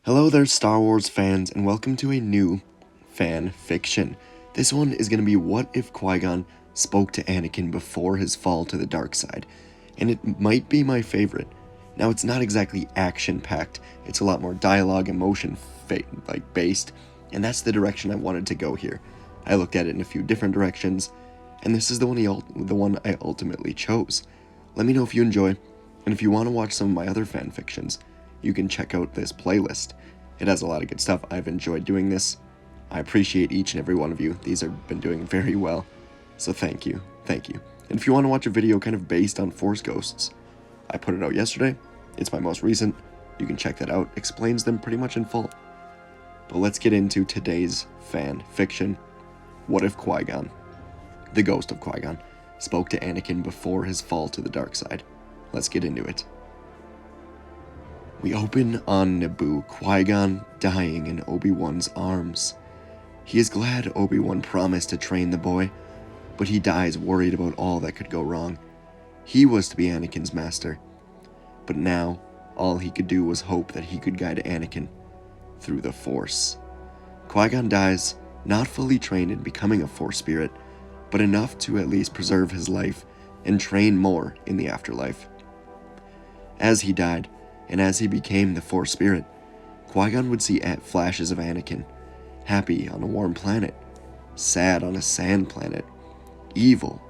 Hello there, Star Wars fans, and welcome to a new fan fiction. This one is going to be what if Qui-Gon spoke to Anakin before his fall to the dark side, and it might be my favorite. Now, it's not exactly action-packed, it's a lot more dialogue, emotion based, and that's the direction I wanted to go here. I looked at it in a few different directions, and this is the one I ultimately chose. Let me know if you enjoy, and if you want to watch some of my other fan fictions, you can check out this playlist. It has a lot of good stuff. I've enjoyed doing this. I appreciate each and every one of you. These have been doing very well. So thank you. Thank you. And if you want to watch a video kind of based on Force Ghosts, I put it out yesterday. It's my most recent. You can check that out. Explains them pretty much in full. But let's get into today's fan fiction. What if Qui-Gon, the ghost of Qui-Gon, spoke to Anakin before his fall to the dark side? Let's get into it. We open on Naboo, Qui-Gon dying in Obi-Wan's arms. He is glad Obi-Wan promised to train the boy, but he dies worried about all that could go wrong. He was to be Anakin's master, but now all he could do was hope that he could guide Anakin through the Force. Qui-Gon dies, not fully trained in becoming a Force spirit, but enough to at least preserve his life and train more in the afterlife. As he died, and as he became the Force spirit, Qui-Gon would see flashes of Anakin, happy on a warm planet, sad on a sand planet, evil,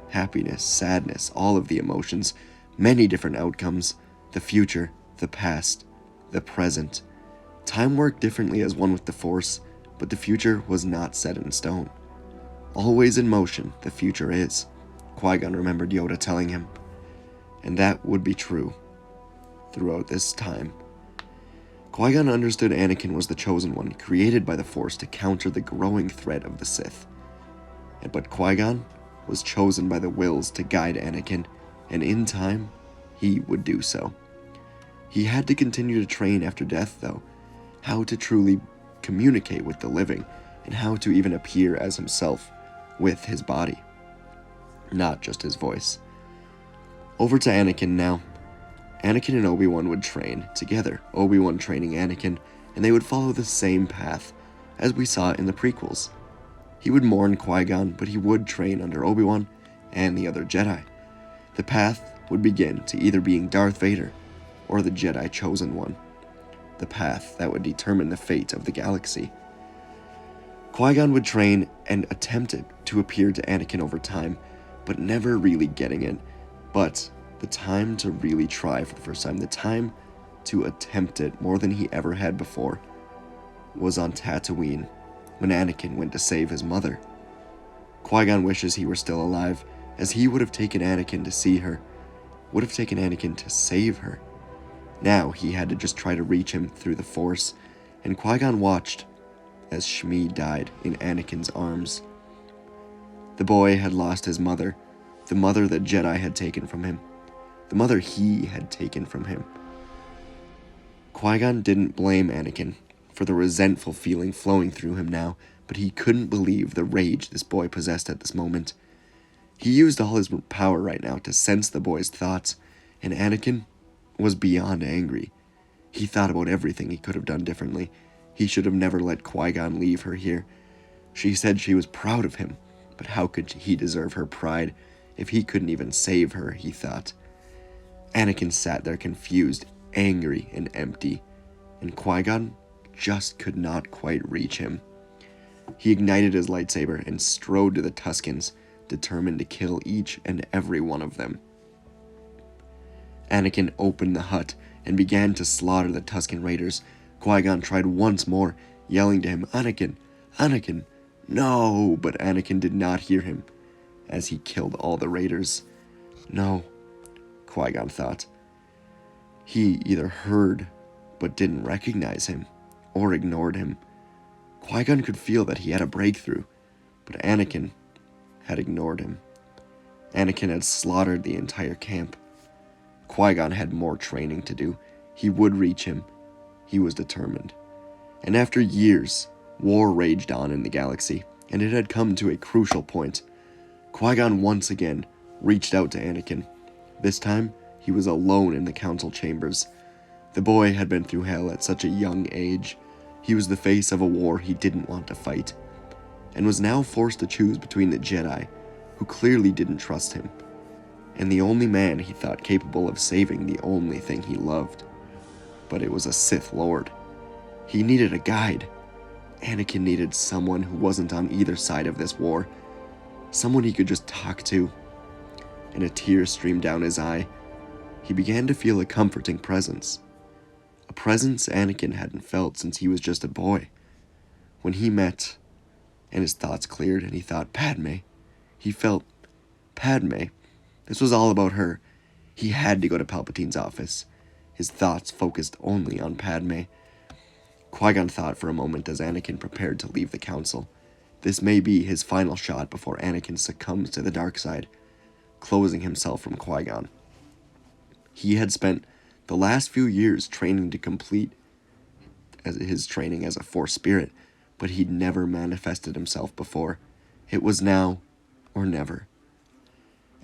happiness, sadness, all of the emotions, many different outcomes, the future, the past, the present. Time worked differently as one with the Force, but the future was not set in stone. Always in motion, the future is, Qui-Gon remembered Yoda telling him, and that would be true throughout this time. Qui-Gon understood Anakin was the chosen one, created by the Force to counter the growing threat of the Sith. But Qui-Gon was chosen by the Wills to guide Anakin, and in time, he would do so. He had to continue to train after death, though, how to truly communicate with the living, and how to even appear as himself with his body, not just his voice. Over to Anakin now. Anakin and Obi-Wan would train together, Obi-Wan training Anakin, and they would follow the same path as we saw in the prequels. He would mourn Qui-Gon, but he would train under Obi-Wan and the other Jedi. The path would begin to either being Darth Vader or the Jedi Chosen One, the path that would determine the fate of the galaxy. Qui-Gon would train and attempted to appear to Anakin over time, but never really getting it. But the time to really try for the first time, the time to attempt it more than he ever had before, was on Tatooine, when Anakin went to save his mother. Qui-Gon wishes he were still alive, as he would have taken Anakin to see her, would have taken Anakin to save her. Now he had to just try to reach him through the Force, and Qui-Gon watched as Shmi died in Anakin's arms. The boy had lost his mother, the mother that Jedi had taken from him, the mother he had taken from him. Qui-Gon didn't blame Anakin for the resentful feeling flowing through him now, but he couldn't believe the rage this boy possessed at this moment. He used all his power right now to sense the boy's thoughts, and Anakin was beyond angry. He thought about everything he could have done differently. He should have never let Qui-Gon leave her here. She said she was proud of him, but how could he deserve her pride if he couldn't even save her, he thought. Anakin sat there confused, angry, and empty, and Qui-Gon just could not quite reach him. He ignited his lightsaber and strode to the Tuskens, determined to kill each and every one of them. Anakin opened the hut and began to slaughter the Tusken Raiders. Qui-Gon tried once more, yelling to him, "Anakin! Anakin! No!" But Anakin did not hear him, as he killed all the Raiders. No, Qui-Gon thought. He either heard but didn't recognize him, or ignored him. Qui-Gon could feel that he had a breakthrough, but Anakin had ignored him. Anakin had slaughtered the entire camp. Qui-Gon had more training to do. He would reach him. He was determined. And after years, war raged on in the galaxy, and it had come to a crucial point. Qui-Gon once again reached out to Anakin. This time, he was alone in the council chambers. The boy had been through hell at such a young age. He was the face of a war he didn't want to fight, and was now forced to choose between the Jedi, who clearly didn't trust him, and the only man he thought capable of saving the only thing he loved. But it was a Sith Lord. He needed a guide. Anakin needed someone who wasn't on either side of this war, someone he could just talk to. And a tear streamed down his eye. He began to feel a comforting presence. A presence Anakin hadn't felt since he was just a boy. When he met, and his thoughts cleared, and he thought, Padme. He felt, Padme. This was all about her. He had to go to Palpatine's office. His thoughts focused only on Padme. Qui-Gon thought for a moment as Anakin prepared to leave the council. This may be his final shot before Anakin succumbs to the dark side, closing himself from Qui-Gon. He had spent the last few years training to complete his training as a Force spirit, but he'd never manifested himself before. It was now or never.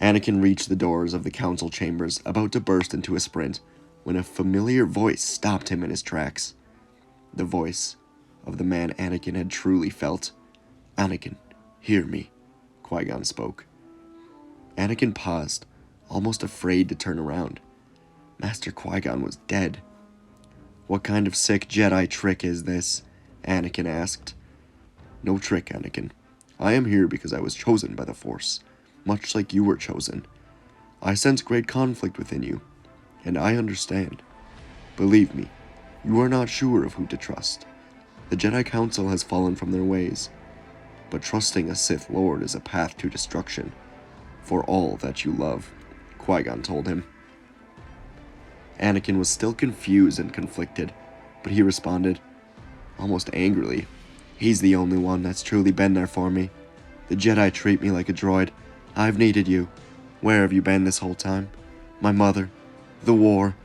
Anakin reached the doors of the council chambers, about to burst into a sprint, when a familiar voice stopped him in his tracks. The voice of the man Anakin had truly felt. Anakin, hear me, Qui-Gon spoke. Anakin paused, almost afraid to turn around. Master Qui-Gon was dead. What kind of sick Jedi trick is this? Anakin asked. No trick, Anakin. I am here because I was chosen by the Force, much like you were chosen. I sense great conflict within you, and I understand. Believe me, you are not sure of who to trust. The Jedi Council has fallen from their ways, but trusting a Sith Lord is a path to destruction for all that you love, Qui-Gon told him. Anakin was still confused and conflicted, but he responded, almost angrily, He's the only one that's truly been there for me. The Jedi treat me like a droid. I've needed you. Where have you been this whole time? My mother, the war.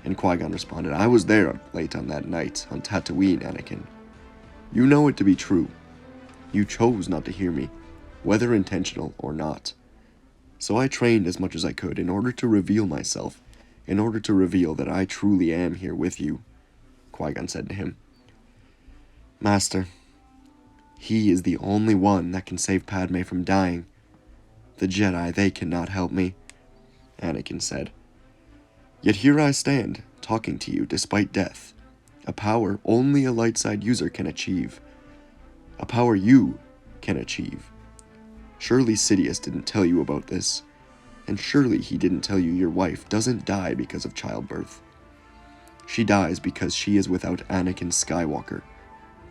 And Qui-Gon responded, I was there late on that night, on Tatooine, Anakin. You know it to be true. You chose not to hear me, whether intentional or not. So I trained as much as I could in order to reveal myself, in order to reveal that I truly am here with you, Qui-Gon said to him. Master, he is the only one that can save Padme from dying. The Jedi, they cannot help me, Anakin said. Yet here I stand, talking to you despite death, a power only a light side user can achieve, a power you can achieve. Surely Sidious didn't tell you about this, and surely he didn't tell you your wife doesn't die because of childbirth. She dies because she is without Anakin Skywalker,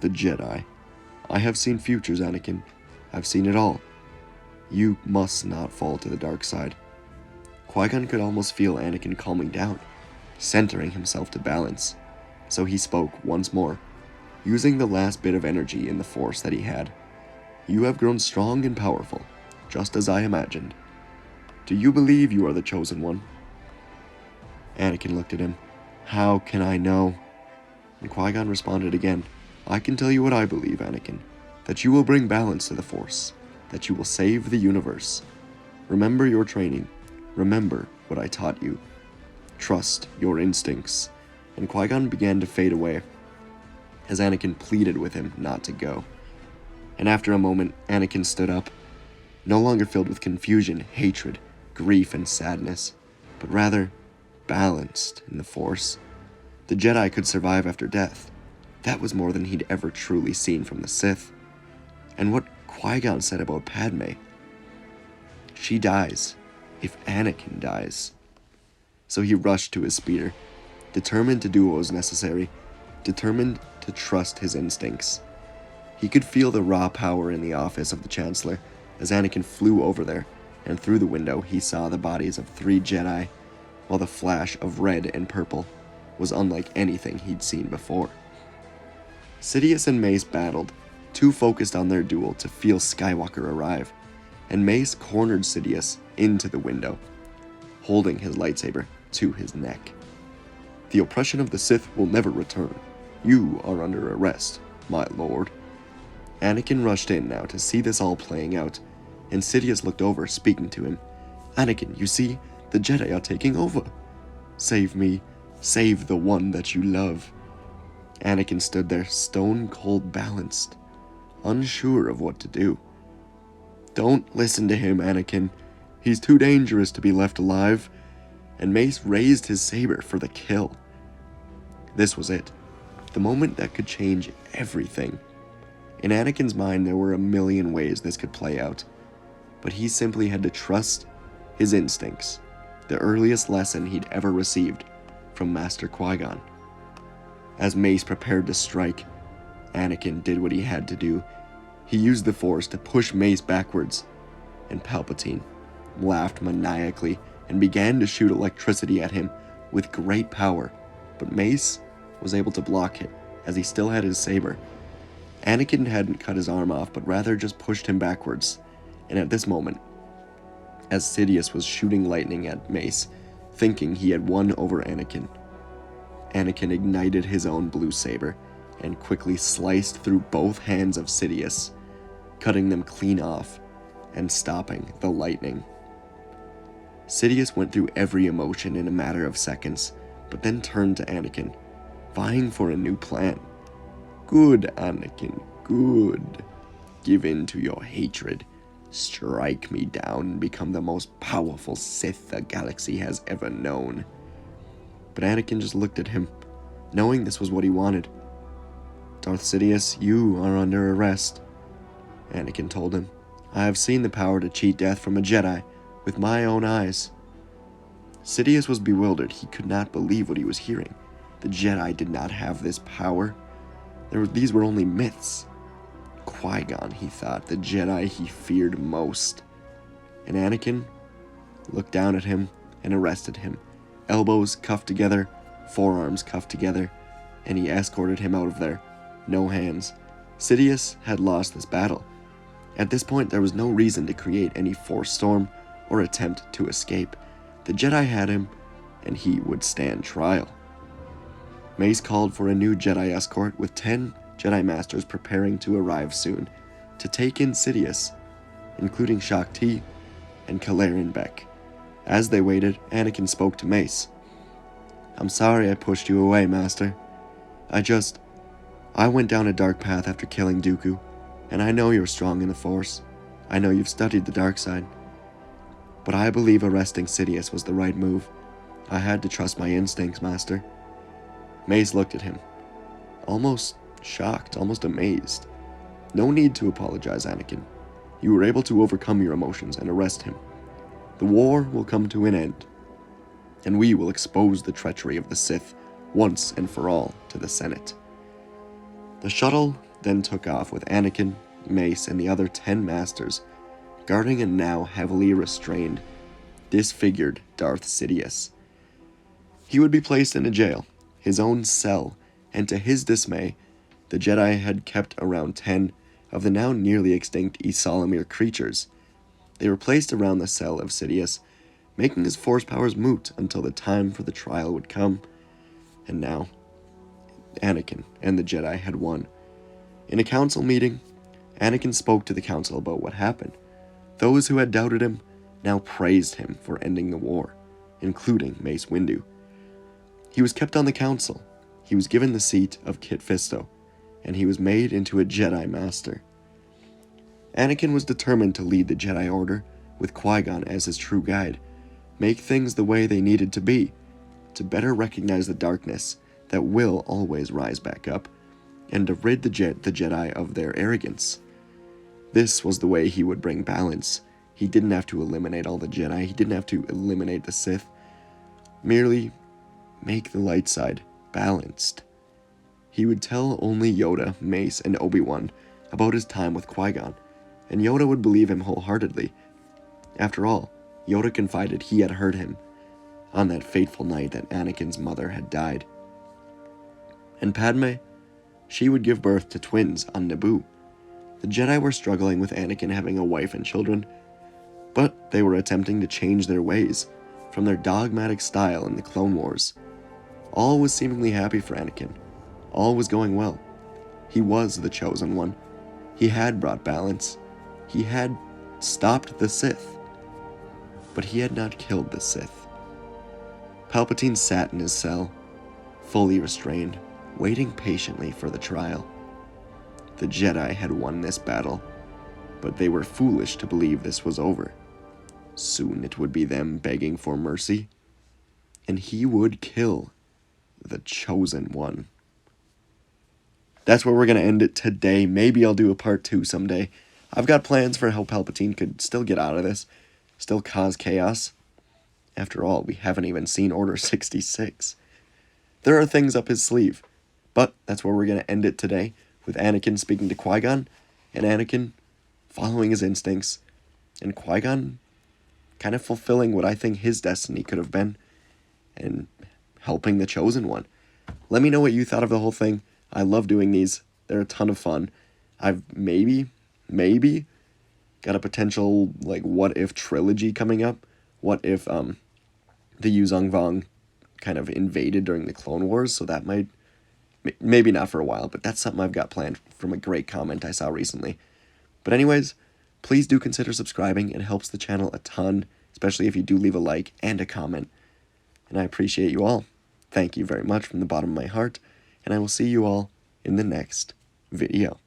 the Jedi. I have seen futures, Anakin. I've seen it all. You must not fall to the dark side. Qui-Gon could almost feel Anakin calming down, centering himself to balance. So he spoke once more, using the last bit of energy in the Force that he had. You have grown strong and powerful, just as I imagined. Do you believe you are the chosen one? Anakin looked at him. How can I know? And Qui-Gon responded again. I can tell you what I believe, Anakin, that you will bring balance to the Force, that you will save the universe. Remember your training. Remember what I taught you. Trust your instincts. And Qui-Gon began to fade away, as Anakin pleaded with him not to go. And after a moment, Anakin stood up, no longer filled with confusion, hatred, grief, and sadness, but rather balanced in the Force. The Jedi could survive after death. That was more than he'd ever truly seen from the Sith. And what Qui-Gon said about Padme. She dies if Anakin dies. So he rushed to his speeder, determined to do what was necessary, determined to trust his instincts. He could feel the raw power in the office of the Chancellor as Anakin flew over there, and through the window he saw the bodies of 3 Jedi, while the flash of red and purple was unlike anything he'd seen before. Sidious and Mace battled, too focused on their duel to feel Skywalker arrive, and Mace cornered Sidious into the window, holding his lightsaber to his neck. The oppression of the Sith will never return. You are under arrest, my lord. Anakin rushed in now to see this all playing out, and Sidious looked over, speaking to him. Anakin, you see, the Jedi are taking over. Save me. Save the one that you love." Anakin stood there, stone cold balanced, unsure of what to do. "Don't listen to him, Anakin. He's too dangerous to be left alive." And Mace raised his saber for the kill. This was it, the moment that could change everything. In Anakin's mind, there were a million ways this could play out, but he simply had to trust his instincts, the earliest lesson he'd ever received from Master Qui-Gon. As Mace prepared to strike, Anakin did what he had to do. He used the Force to push Mace backwards, and Palpatine laughed maniacally and began to shoot electricity at him with great power, but Mace was able to block it as he still had his saber. Anakin hadn't cut his arm off, but rather just pushed him backwards, and at this moment, as Sidious was shooting lightning at Mace, thinking he had won over Anakin, Anakin ignited his own blue saber and quickly sliced through both hands of Sidious, cutting them clean off and stopping the lightning. Sidious went through every emotion in a matter of seconds, but then turned to Anakin, vying for a new plan. "Good, Anakin, good. Give in to your hatred. Strike me down and become the most powerful Sith the galaxy has ever known." But Anakin just looked at him, knowing this was what he wanted. "Darth Sidious, you are under arrest," Anakin told him. "I have seen the power to cheat death from a Jedi with my own eyes." Sidious was bewildered. He could not believe what he was hearing. The Jedi did not have this power. These were only myths. Qui-Gon, he thought, the Jedi he feared most. And Anakin looked down at him and arrested him, elbows cuffed together, forearms cuffed together, and he escorted him out of there. No hands. Sidious had lost this battle. At this point, there was no reason to create any force storm or attempt to escape. The Jedi had him, and he would stand trial. Mace called for a new Jedi escort, with 10 Jedi Masters preparing to arrive soon to take in Sidious, including Shaak Ti and Kalarin Beck. As they waited, Anakin spoke to Mace. "I'm sorry I pushed you away, Master. I went down a dark path after killing Dooku, and I know you're strong in the Force. I know you've studied the dark side. But I believe arresting Sidious was the right move. I had to trust my instincts, Master." Mace looked at him, almost shocked, almost amazed. "No need to apologize, Anakin. You were able to overcome your emotions and arrest him. The war will come to an end, and we will expose the treachery of the Sith once and for all to the Senate." The shuttle then took off with Anakin, Mace, and the other 10 Masters guarding a now heavily restrained, disfigured Darth Sidious. He would be placed in a jail, his own cell, and to his dismay, the Jedi had kept around 10 of the now nearly extinct Ysalamir creatures. They were placed around the cell of Sidious, making his force powers moot until the time for the trial would come. And now, Anakin and the Jedi had won. In a council meeting, Anakin spoke to the council about what happened. Those who had doubted him now praised him for ending the war, including Mace Windu. He was kept on the council, he was given the seat of Kit Fisto, and he was made into a Jedi Master. Anakin was determined to lead the Jedi Order, with Qui-Gon as his true guide, make things the way they needed to be, to better recognize the darkness that will always rise back up, and to rid the Jedi of their arrogance. This was the way he would bring balance. He didn't have to eliminate all the Jedi, he didn't have to eliminate the Sith, merely make the light side balanced. He would tell only Yoda, Mace, and Obi-Wan about his time with Qui-Gon, and Yoda would believe him wholeheartedly. After all, Yoda confided he had heard him on that fateful night that Anakin's mother had died. And Padme, she would give birth to twins on Naboo. The Jedi were struggling with Anakin having a wife and children, but they were attempting to change their ways from their dogmatic style in the Clone Wars. All was seemingly happy for Anakin. All was going well. He was the chosen one. He had brought balance. He had stopped the Sith. But he had not killed the Sith. Palpatine sat in his cell, fully restrained, waiting patiently for the trial. The Jedi had won this battle, but they were foolish to believe this was over. Soon it would be them begging for mercy, and he would kill the Chosen One. That's where we're going to end it today. Maybe I'll do a part 2 someday. I've got plans for how Palpatine could still get out of this, still cause chaos. After all, we haven't even seen Order 66. There are things up his sleeve, but that's where we're going to end it today, with Anakin speaking to Qui-Gon, and Anakin following his instincts, and Qui-Gon kind of fulfilling what I think his destiny could have been, and helping the Chosen One. Let me know what you thought of the whole thing. I love doing these. They're a ton of fun. I've maybe got a potential, like, what if trilogy coming up. What if the Yuzong Vong kind of invaded during the Clone Wars, so that might, maybe not for a while, but that's something I've got planned from a great comment I saw recently. But anyways, please do consider subscribing. It helps the channel a ton, especially if you do leave a like and a comment. And I appreciate you all. Thank you very much from the bottom of my heart, and I will see you all in the next video.